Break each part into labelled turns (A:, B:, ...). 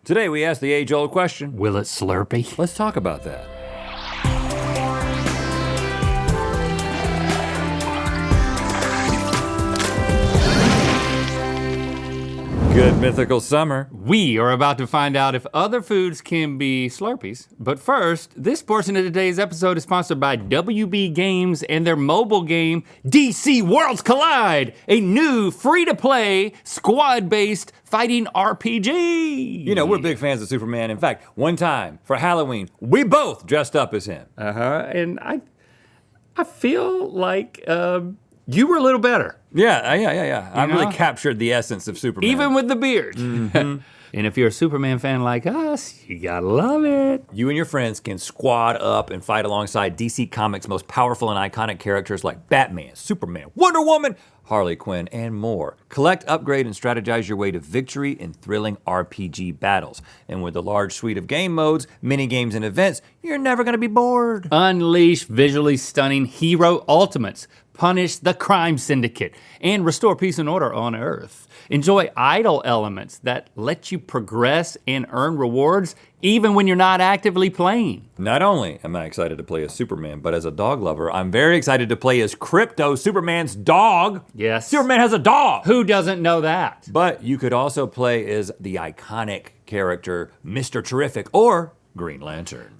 A: Today we ask the age-old question,
B: Will it Slurpee?
A: let's talk about that. Good mythical summer.
B: We are about to find out if other foods can be Slurpees. But first, this portion of today's episode is sponsored by WB Games and their mobile game, DC Worlds Collide, a new free-to-play, squad-based fighting RPG.
A: You know, we're big fans of Superman. In fact, one time for Halloween, we both dressed up as him.
B: And I feel like you were a little better.
A: Yeah. I really
B: know?
A: captured the essence of Superman.
B: Even with the beard. And if you're a Superman fan like us, you gotta love it.
A: You and your friends can squad up and fight alongside DC Comics' most powerful and iconic characters like Batman, Superman, Wonder Woman, Harley Quinn, and more. Collect, upgrade, and strategize your way to victory in thrilling RPG battles. And with a large suite of game modes, mini games, and events, you're never gonna be bored.
B: Unleash visually stunning hero ultimates, punish the crime syndicate, and restore peace and order on Earth. Enjoy idle elements that let you progress and earn rewards even when you're not actively playing.
A: Not only am I excited to play as Superman, but as a dog lover, I'm very excited to play as Crypto, Superman's dog.
B: Yes.
A: Superman has a dog.
B: Who doesn't know that?
A: But you could also play as the iconic character, Mr. Terrific, or Green Lantern.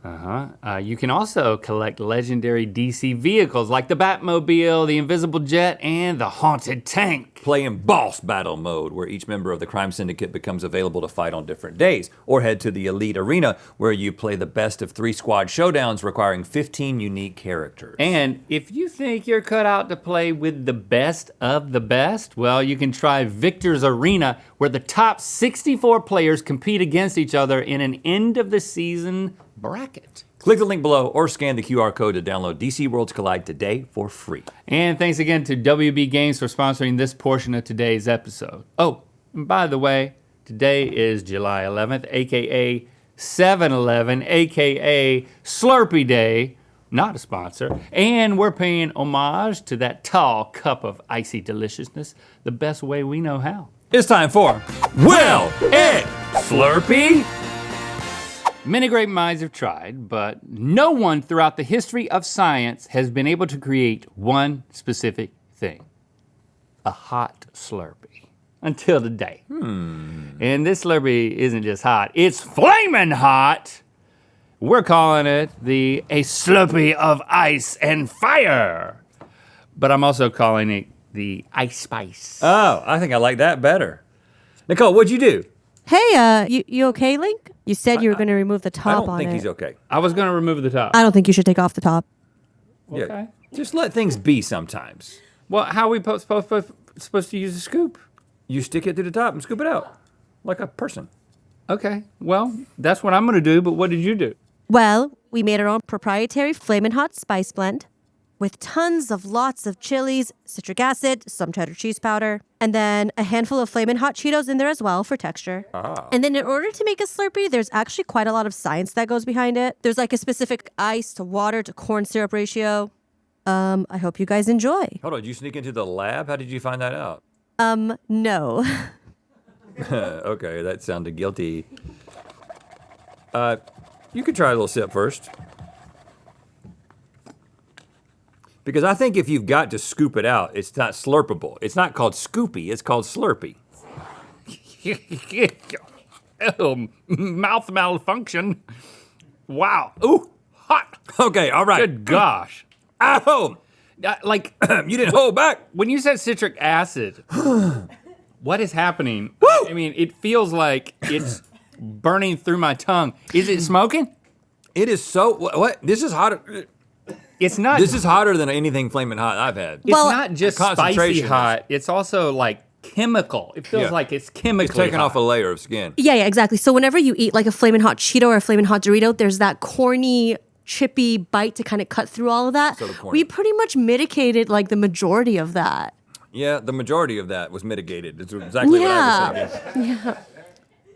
B: You can also collect legendary DC vehicles like the Batmobile, the Invisible Jet, and the Haunted Tank.
A: Play in Boss Battle mode, where each member of the crime syndicate becomes available to fight on different days, or head to the Elite Arena, where you play the best of 3 squad showdowns requiring 15 unique characters.
B: And if you think you're cut out to play with the best of the best, well, you can try Victor's Arena, where the top 64 players compete against each other in an end-of-the-season bracket.
A: Click the link below or scan the QR code to download DC Worlds Collide today for free.
B: And thanks again to WB Games for sponsoring this portion of today's episode. Oh, and by the way, today is July 11th, AKA 7-Eleven, AKA Slurpee Day, not a sponsor. And we're paying homage to that tall cup of icy deliciousness the best way we know how.
A: It's time for Will It Slurpee?
B: Many great minds have tried, but no one throughout the history of science has been able to create one specific thing, a hot Slurpee, until today. And this Slurpee isn't just hot, it's flaming hot. We're calling it a Slurpee of ice and fire. But I'm also calling it the Ice Spice.
A: Oh, I think I like that better. Nicole, what'd you do?
C: Hey, you okay, Link? You said you were going to remove the
A: I
C: top
A: don't
C: on
A: think
C: it.
A: he's okay.
B: I was gonna remove the top.
C: I don't think you should take off the top.
A: Yeah,
B: Okay.
A: just let things be sometimes.
B: Well, how are we supposed to use a scoop?
A: You stick it to the top and scoop it out, like a person.
B: Okay, well, that's what I'm gonna do, but what did you do?
C: Well, we made our own proprietary Flamin' Hot spice blend with lots of chilies, citric acid, some cheddar cheese powder, and then a handful of Flamin' Hot Cheetos in there as well for texture. And then in order to make a Slurpee, there's actually quite a lot of science that goes behind it. There's like a specific ice to water to corn syrup ratio. I hope you guys enjoy.
A: Hold on, did you sneak into the lab? How did you find that out?
C: No.
A: Okay, that sounded guilty. You could try a little sip first. Because I think if you've got to scoop it out, it's not slurpable. It's not called Scoopy, it's called Slurpee.
B: Oh, mouth malfunction. Wow. Ooh, hot.
A: Okay, all right.
B: Good gosh.
A: Ow!
B: Like,
A: You didn't hold back.
B: when you said citric acid, what is happening?
A: Woo!
B: I mean, it feels like it's burning through my tongue. Is it smoking?
A: It is so, what? This is hotter.
B: It's not.
A: This is hotter than anything flaming hot I've had.
B: It's
C: Well,
B: not just
A: the
B: spicy
A: concentration is-
B: hot. It's also like chemical. It feels
A: Yeah.
B: like it's chemically
A: It's taking
B: hot.
A: off a layer of skin.
C: Yeah, exactly. So whenever you eat like a Flamin' Hot Cheeto or a Flamin' Hot Dorito, there's that corny, chippy bite to kind of cut through all of that.
A: So the corny.
C: We pretty much mitigated like the majority of that.
A: Yeah, the majority of that was mitigated. It's exactly what I was thinking.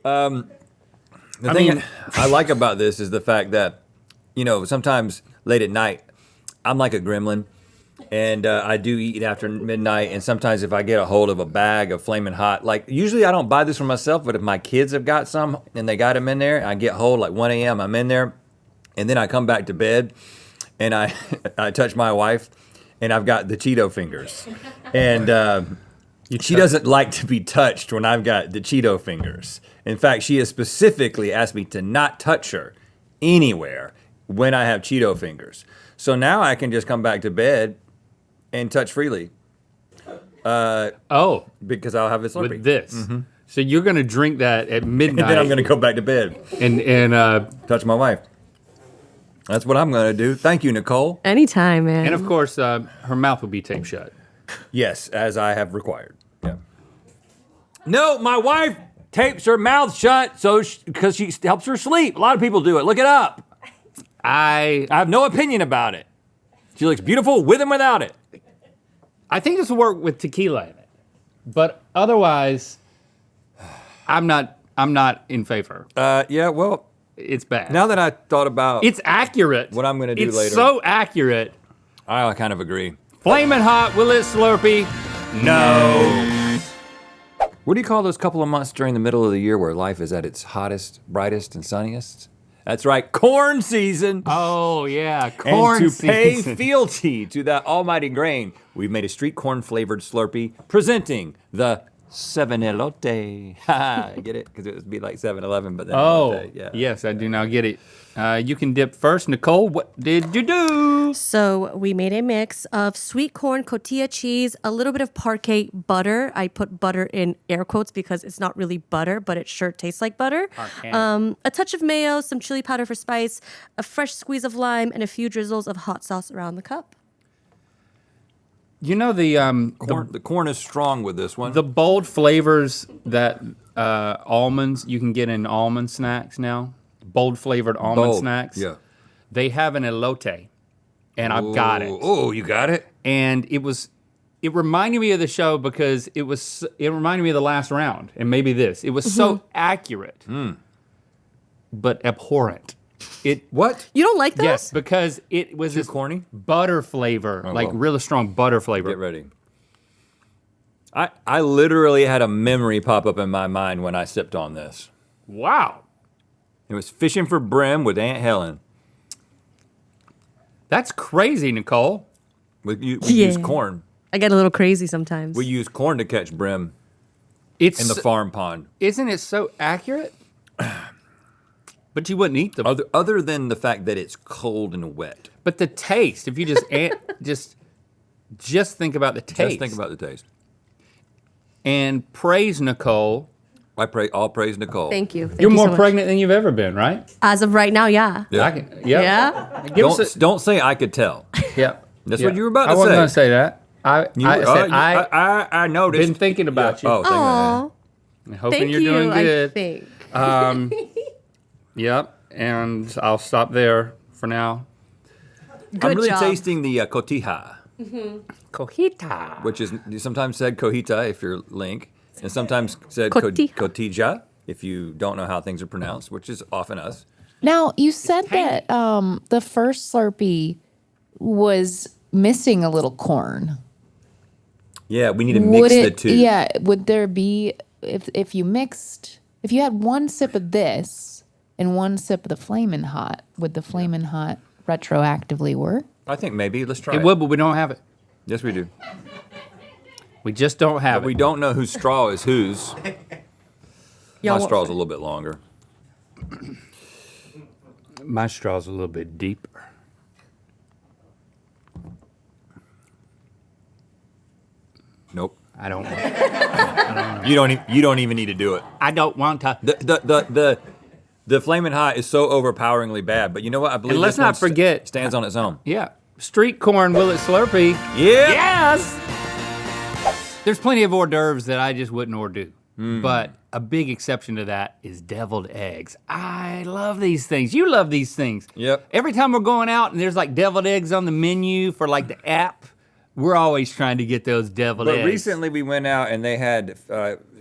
C: Yeah.
A: The thing I like about this is the fact that, you know, sometimes late at night, I'm like a gremlin, And I do eat after midnight, and sometimes if I get a hold of a bag of Flamin' Hot, like usually I don't buy this for myself, but if my kids have got some and they got them in there, I get hold like 1 a.m., I'm in there, and then I come back to bed, and I touch my wife, and I've got the Cheeto fingers. And she doesn't like to be touched when I've got the Cheeto fingers. In fact, she has specifically asked me to not touch her anywhere when I have Cheeto fingers. So now I can just come back to bed and touch freely. Because I'll have a Slurpee.
B: With this. Mm-hmm. So you're gonna drink that at midnight.
A: And then I'm gonna go back to bed.
B: And
A: touch my wife. That's what I'm gonna do. Thank you, Nicole.
C: Anytime, man.
B: And of course, her mouth will be taped shut.
A: Yes, as I have required. Yeah. No, my wife tapes her mouth shut because she helps her sleep. A lot of people do it. Look it up. I have no opinion about it. She looks beautiful with and without it.
B: I think this will work with tequila in it, but otherwise, I'm not in favor.
A: Yeah, well,
B: it's bad.
A: Now that I thought about
B: it's accurate.
A: What I'm gonna do later.
B: It's so accurate.
A: I kind of agree.
B: Flamin' Hot, will it Slurpee? No.
A: What do you call those couple of months during the middle of the year where life is at its hottest, brightest, and sunniest? That's right, corn season.
B: Oh yeah, corn season.
A: And to pay fealty to that almighty grain, we've made a street corn flavored Slurpee presenting the 7-Elote. Get it? Because it would be like 7-Eleven, but then elote, yeah.
B: Yes, I do now get it. You can dip first. Nicole, what did you do?
C: So we made a mix of sweet corn, cotija cheese, a little bit of parquet butter. I put butter in air quotes because it's not really butter, but it sure tastes like butter. A touch of mayo, some chili powder for spice, a fresh squeeze of lime, and a few drizzles of hot sauce around the cup.
B: You know the
A: corn is strong with this one.
B: The bold flavors that almonds you can get in almond snacks now. Bold flavored almond snacks.
A: Yeah.
B: They have an elote, and I've got it.
A: Oh, you got it?
B: And it reminded me of the show because it reminded me of the last round, and maybe this. It was so accurate, but abhorrent.
A: What?
C: You don't like those?
B: Yes, because it was
A: Too corny?
B: butter flavor, like
A: well.
B: really strong butter flavor.
A: Get ready. I literally had a memory pop up in my mind when I sipped on this.
B: Wow.
A: It was fishing for brim with Aunt Helen.
B: That's crazy, Nicole.
A: We use corn.
C: I get a little crazy sometimes.
A: We use corn to catch brim
B: It's
A: in the farm pond.
B: Isn't it so accurate? But you wouldn't eat them.
A: Other than the fact that it's cold and wet.
B: But the taste, if you just think about the taste.
A: Just think about the taste.
B: And praise Nicole.
A: All praise Nicole.
C: Thank you. Thank
B: You're
C: you
B: more
C: so much.
B: pregnant than you've ever been, right?
C: As of right now, yeah.
A: Yeah.
C: Yeah?
A: Don't say I could tell.
B: Yep.
A: That's what you were about to
B: I wasn't
A: say.
B: going to say that.
A: I noticed.
B: Been thinking about you.
A: Oh, thank
C: Aw.
B: Hoping
C: Thank
B: you're
C: you,
B: doing good.
C: I think.
B: Yep. And I'll stop there for now.
C: Good
A: I'm really
C: job.
A: tasting the cotija,
B: Cojita.
A: which is sometimes said cojita if you're Link, and sometimes said
C: Cotija.
A: cotija if you don't know how things are pronounced, which is often us.
D: Now, you said that the first Slurpee was missing a little corn.
A: Yeah, we need to mix the two.
D: Yeah, would there be, if you had one sip of this and one sip of the Flamin' Hot, would the Flamin' Hot retroactively work?
A: I think maybe. Let's try it.
B: It would, but we don't have it.
A: Yes, we do.
B: We just don't have
A: But we
B: it.
A: don't know whose straw is whose.
C: Y'all
A: My
C: want-
A: straw's a little bit longer.
B: My straw's a little bit deeper.
A: Nope.
B: I don't want
A: You don't even need to do it.
B: I don't want to.
A: The Flamin' Hot is so overpoweringly bad, but you know what? I believe
B: And let's
A: this one
B: not forget-
A: stands on its own.
B: Yeah. Street corn, will it Slurpee?
A: Yeah.
B: Yes! There's plenty of hors d'oeuvres that I just wouldn't order. But a big exception to that is deviled eggs. I love these things. You love these things.
A: Yep.
B: Every time we're going out and there's like deviled eggs on the menu for like the app, we're always trying to get those deviled
A: But
B: eggs.
A: recently we went out and they had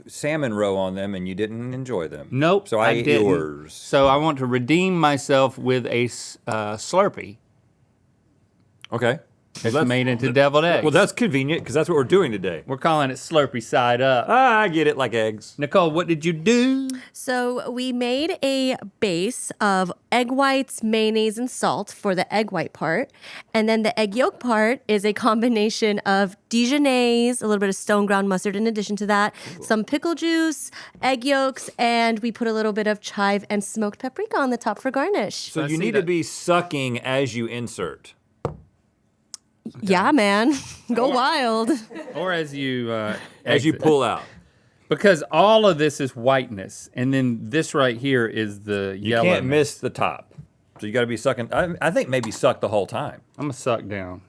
A: salmon roe on them and you didn't enjoy them.
B: Nope.
A: So I ate
B: didn't.
A: yours.
B: So I want to redeem myself with a Slurpee.
A: Okay.
B: It's made into deviled eggs.
A: Well, that's convenient because that's what we're doing today.
B: We're calling it Slurpee side up.
A: I get it, like eggs.
B: Nicole, what did you do?
C: So we made a base of egg whites, mayonnaise, and salt for the egg white part. And then the egg yolk part is a combination of Dijonnaise, a little bit of stone ground mustard in addition to that, some pickle juice, egg yolks, and we put a little bit of chive and smoked paprika on the top for garnish.
A: So you need to be sucking as you insert.
C: Yeah, man. Go wild.
B: Or as you
A: As you
B: exit.
A: pull out.
B: Because all of this is whiteness, and then this right here is the
A: You
B: yellow.
A: can't miss the top. So you gotta be sucking. I think maybe suck the whole time.
B: I'm gonna suck down.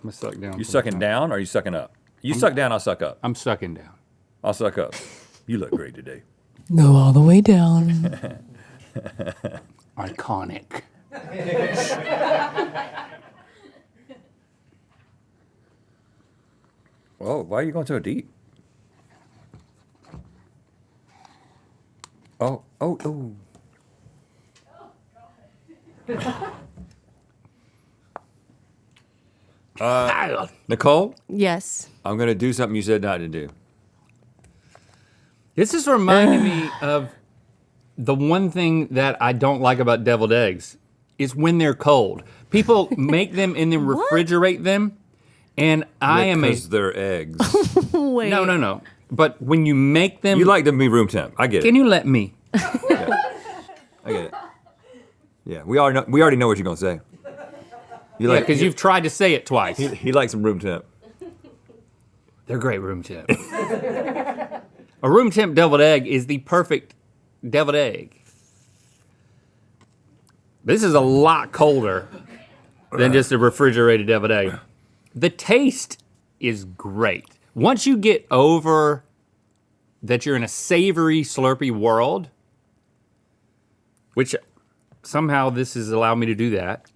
A: You sucking down or are you sucking up? You suck down, I'll suck up.
B: I'm sucking down.
A: I'll suck up. You look great today.
D: Go all the way down.
B: Iconic.
A: Whoa, why are you going so deep? Oh. Nicole,
C: Yes.
A: I'm gonna do something you said not to do.
B: This is reminding me of the one thing that I don't like about deviled eggs is when they're cold. People make them and then refrigerate them, and I am a
A: Because they're eggs.
C: Wait.
B: no. But when you make them,
A: You like them to be room temp. I get
B: Can
A: it.
B: you let me?
A: I get it. Yeah, we already know what you're gonna say. You
B: Yeah, because you've tried to say it twice.
A: he likes some room temp.
B: They're great room temp. A room temp deviled egg is the perfect deviled egg. This is a lot colder than just a refrigerated deviled egg. The taste is great. Once you get over that you're in a savory, slurpy world, which somehow this has allowed me to do that,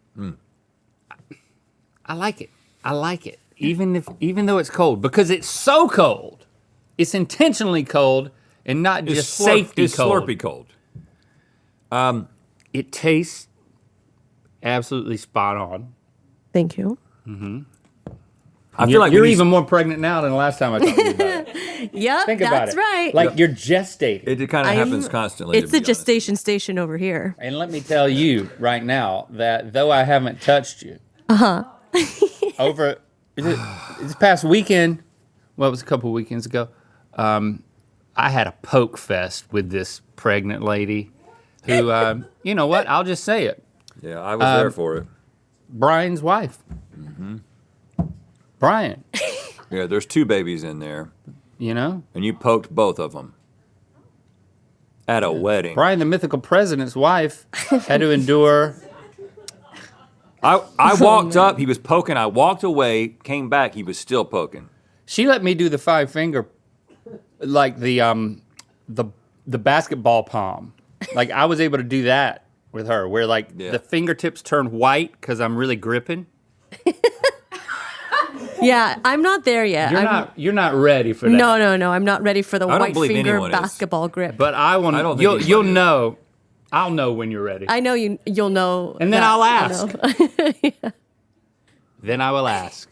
B: I like it. I like it. Even though it's cold, because it's so cold. It's intentionally cold and not just safety
A: it's
B: cold.
A: Slurpee cold.
B: It tastes absolutely spot on.
C: Thank you.
A: I feel like
B: you're
A: we need-
B: even more pregnant now than the last time I talked to you about it.
C: Yep,
B: Think about
C: that's
B: it.
C: right.
B: Like you're gestating.
A: It kind of happens constantly.
C: It's
A: to
C: a
A: be honest.
C: gestation station over here.
B: And let me tell you right now that though I haven't touched you, over this past weekend, well, it was a couple of weekends ago, I had a poke fest with this pregnant lady who, you know what, I'll just say it,
A: Yeah, I was there for it.
B: Brian's wife. Brian,
A: Yeah, there's 2 babies in there,
B: you know?
A: and you poked both of them at a wedding.
B: Brian, the mythical president's wife, had to endure.
A: I walked up, he was poking. I walked away, came back, he was still poking.
B: She let me do the 5-finger, like the basketball palm. Like I was able to do that with her, where like
A: Yeah.
B: the fingertips turn white because I'm really gripping.
C: Yeah, I'm not there yet.
B: You're not ready for that.
C: No, I'm not ready for the
A: I don't
C: white
A: believe
C: finger
A: anyone is.
C: basketball grip.
B: But I want.
A: I don't think
B: You'll
A: anybody is.
B: know. I'll know when you're ready.
C: I know you'll know.
B: And then
C: that,
B: I'll
C: you
B: ask.
C: know.
B: Then I will ask.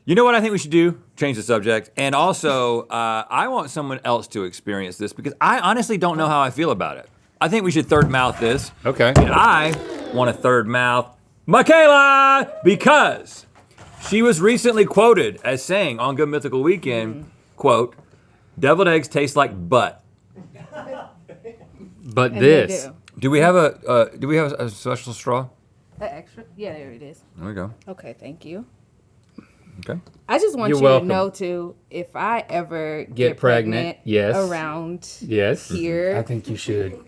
A: You know what I think we should do? Change the subject. And also, I want someone else to experience this because I honestly don't know how I feel about it. I think we should third mouth this.
B: Okay.
A: And I want to third mouth Michaela because she was recently quoted as saying on Good Mythical Weekend, quote, "Deviled eggs taste like butt."
B: But
E: And
B: this.
E: they do.
A: Do we have a special straw?
E: The extra? Yeah, there it is.
A: There we go.
E: Okay, thank you.
A: Okay.
E: I just want
B: You're
E: you
B: welcome.
E: to know too, if I ever
B: Get pregnant, yes.
E: around
B: Yes.
E: here,
B: I think you should.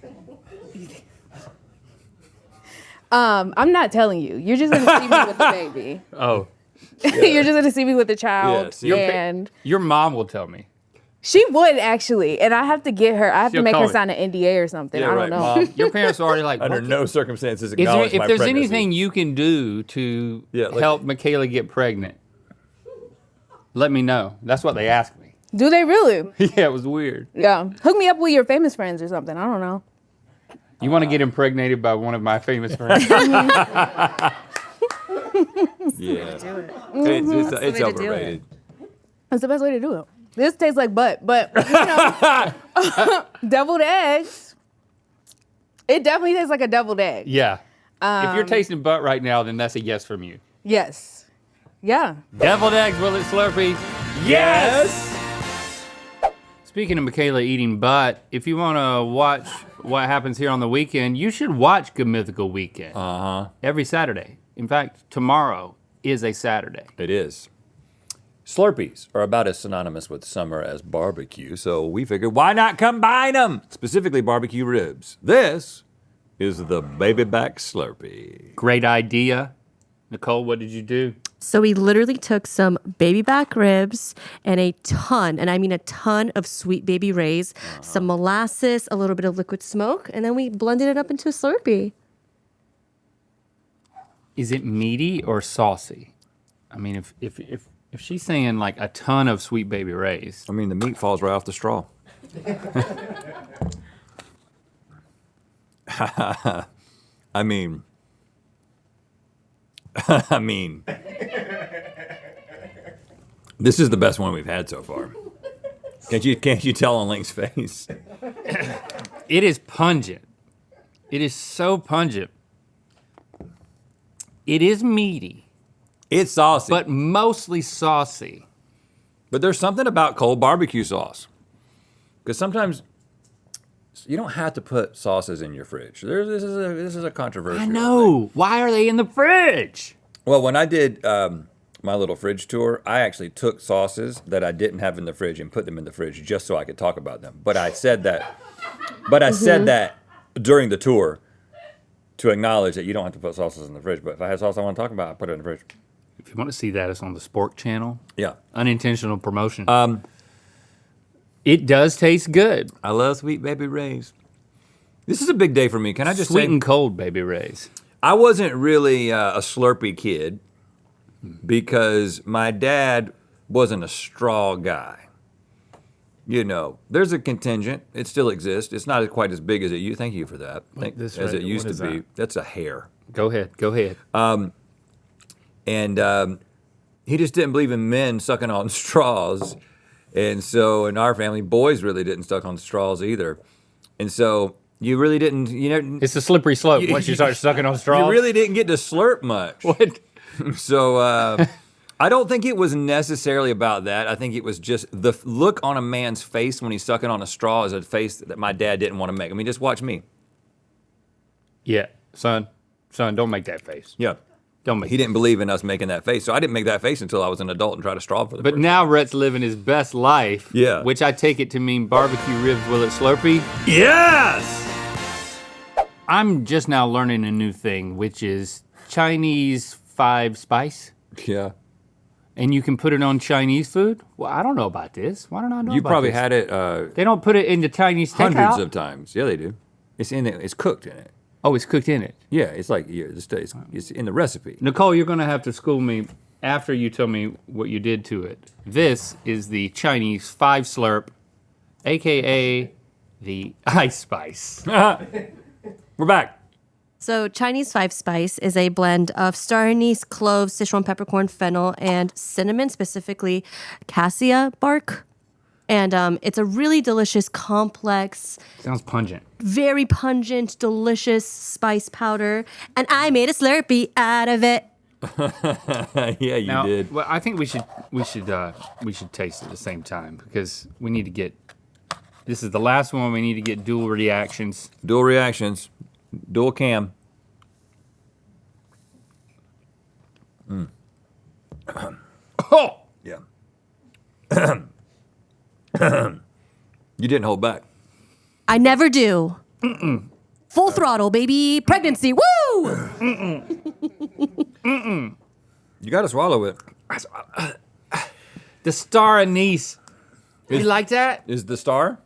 E: I'm not telling you. You're just gonna see me with the baby.
B: Oh.
E: You're just gonna see me with the child,
A: Yes, your pa-
E: and
B: Your mom will tell me.
E: she would actually. And I have to get her. I have
B: She'll
E: to make
B: call
E: her
B: me.
E: sign an NDA or something.
A: Yeah,
E: I
A: right,
E: don't know.
B: Mom, your parents are already like,
A: Under
B: what
A: no circumstances
B: Is there,
A: acknowledge
B: if
A: my
B: there's
A: pregnancy.
B: anything you can do to
A: Yeah, like-
B: help Michaela get pregnant, let me know. That's what they asked me.
E: Do they really?
B: Yeah, it was weird.
E: Yeah. Hook me up with your famous friends or something. I don't know.
B: You want to get impregnated by one of my famous friends?
A: Yeah.
C: Do it.
A: It's
C: way to do
A: overrated.
E: That's the best way to do it. This tastes like butt, but you know, deviled eggs. It definitely tastes like a deviled egg.
B: Yeah. If you're tasting butt right now, then that's a yes from you.
E: Yes. Yeah.
B: Deviled eggs, will it Slurpee?
A: Yes!
B: Speaking of Michaela eating butt, if you want to watch what happens here on the weekend, you should watch Good Mythical Weekend. Every Saturday. In fact, tomorrow is a Saturday.
A: It is. Slurpees are about as synonymous with summer as barbecue, so we figured why not combine them? Specifically barbecue ribs. This is the baby back Slurpee.
B: Great idea. Nicole, what did you do?
C: So we literally took some baby back ribs and a ton, and I mean a ton of sweet baby rays, some molasses, a little bit of liquid smoke, and then we blended it up into a Slurpee.
B: Is it meaty or saucy? I mean, if she's saying like a ton of sweet baby rays.
A: I mean, the meat falls right off the straw. I mean, this is the best one we've had so far. Can't you tell on Link's face?
B: It is pungent. It is so pungent. It is meaty,
A: It's saucy.
B: but mostly saucy.
A: But there's something about cold barbecue sauce. Because sometimes you don't have to put sauces in your fridge. This is a controversial
B: I
A: thing.
B: know. Why are they in the fridge?
A: Well, when I did my little fridge tour, I actually took sauces that I didn't have in the fridge and put them in the fridge just so I could talk about them. But I said that. But I said that during the tour to acknowledge that you don't have to put sauces in the fridge. But if I had sauce I want to talk about, I put it in the fridge.
B: If you want to see that, it's on the Spork channel.
A: Yeah.
B: Unintentional promotion. It does taste good.
A: I love sweet baby rays. This is a big day for me. Can I just
B: Sweet
A: say?
B: and cold baby rays.
A: I wasn't really a Slurpee kid because my dad wasn't a straw guy. You know, there's a contingent. It still exists. It's not quite as big as it used. Thank you for that.
B: This
A: As
B: right-
A: it used
B: what
A: to
B: is
A: be.
B: that?
A: That's a hair.
B: Go ahead.
A: And he just didn't believe in men sucking on straws. And so in our family, boys really didn't suck on straws either. And so you really didn't,
B: It's a slippery slope once you start sucking on straws.
A: you really didn't get to slurp much.
B: What?
A: So I don't think it was necessarily about that. I think it was just the look on a man's face when he's sucking on a straw is a face that my dad didn't want to make. I mean, just watch me.
B: Yeah, son, don't make that face.
A: Yeah.
B: Don't make
A: He didn't believe in us making that face. So I didn't make that face until I was an adult and tried a straw for the
B: But
A: first
B: now Rhett's living his best life.
A: Yeah.
B: Which I take it to mean barbecue ribs, will it Slurpee?
A: Yes!
B: I'm just now learning a new thing, which is Chinese 5 spice.
A: Yeah.
B: And you can put it on Chinese food? Well, I don't know about this. Why don't I know
A: You
B: about
A: probably
B: this?
A: had it
B: They don't put it into Chinese takeout?
A: hundreds of times. Yeah, they do. It's in it. It's cooked in it.
B: Oh, it's cooked in it.
A: Yeah, it's like it's in the recipe.
B: Nicole, you're gonna have to school me after you tell me what you did to it. This is the Chinese 5 slurp, AKA the ice spice.
A: We're back.
C: So Chinese 5 spice is a blend of star anise, cloves, Sichuan peppercorn, fennel, and cinnamon, specifically cassia bark. And it's a really delicious, complex,
B: Sounds pungent.
C: very pungent, delicious spice powder. And I made a Slurpee out of it.
A: Yeah, you
B: Now,
A: did.
B: well, I think we should taste at the same time because we need to get. This is the last one. We need to get dual reactions.
A: Dual reactions. Dual cam.
B: Oh,
A: Yeah. You didn't hold back.
C: I never do. Full throttle, baby. Pregnancy. Woo!
A: You got to swallow it.
B: the star anise. You like that?
A: Is the star?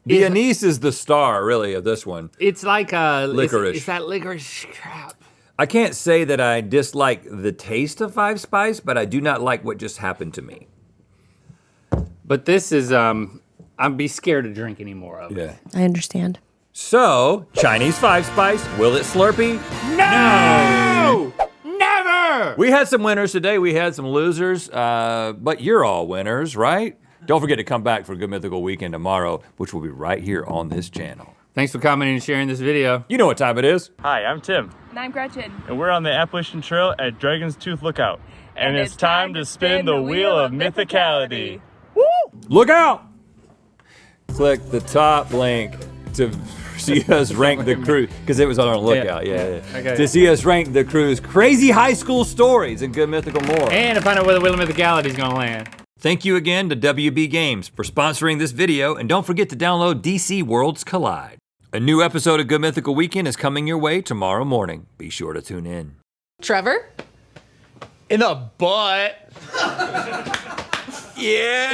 A: The anise is the star, really, of this one.
B: It's like
A: Licorice.
B: It's that licorice crap.
A: I can't say that I dislike the taste of 5 spice, but I do not like what just happened to me.
B: But this is I'd be scared to drink any more of it.
A: Yeah.
C: I understand.
A: So, Chinese 5 spice, will it Slurpee?
B: No! Never!
A: We had some winners today. We had some losers, but you're all winners, right? Don't forget to come back for Good Mythical Weekend tomorrow, which will be right here on this channel.
B: Thanks for commenting and sharing this video.
A: You know what time it is.
F: Hi, I'm Tim.
G: And I'm Gretchen.
F: And we're on the Appalachian Trail at Dragon's Tooth Lookout. And it's time to spin the wheel of mythicality.
A: Look out! Click the top link to see us rank the cruise, because it was on our lookout, yeah.
B: Okay.
A: To see us rank the cruise crazy high school stories and Good Mythical more.
B: And to find out where the wheel of mythicality is gonna land.
A: Thank you again to WB Games for sponsoring this video, and don't forget to download DC Worlds Collide. A new episode of Good Mythical Weekend is coming your way tomorrow morning. Be sure to tune in.
D: Trevor?
B: In the butt.
A: Yeah!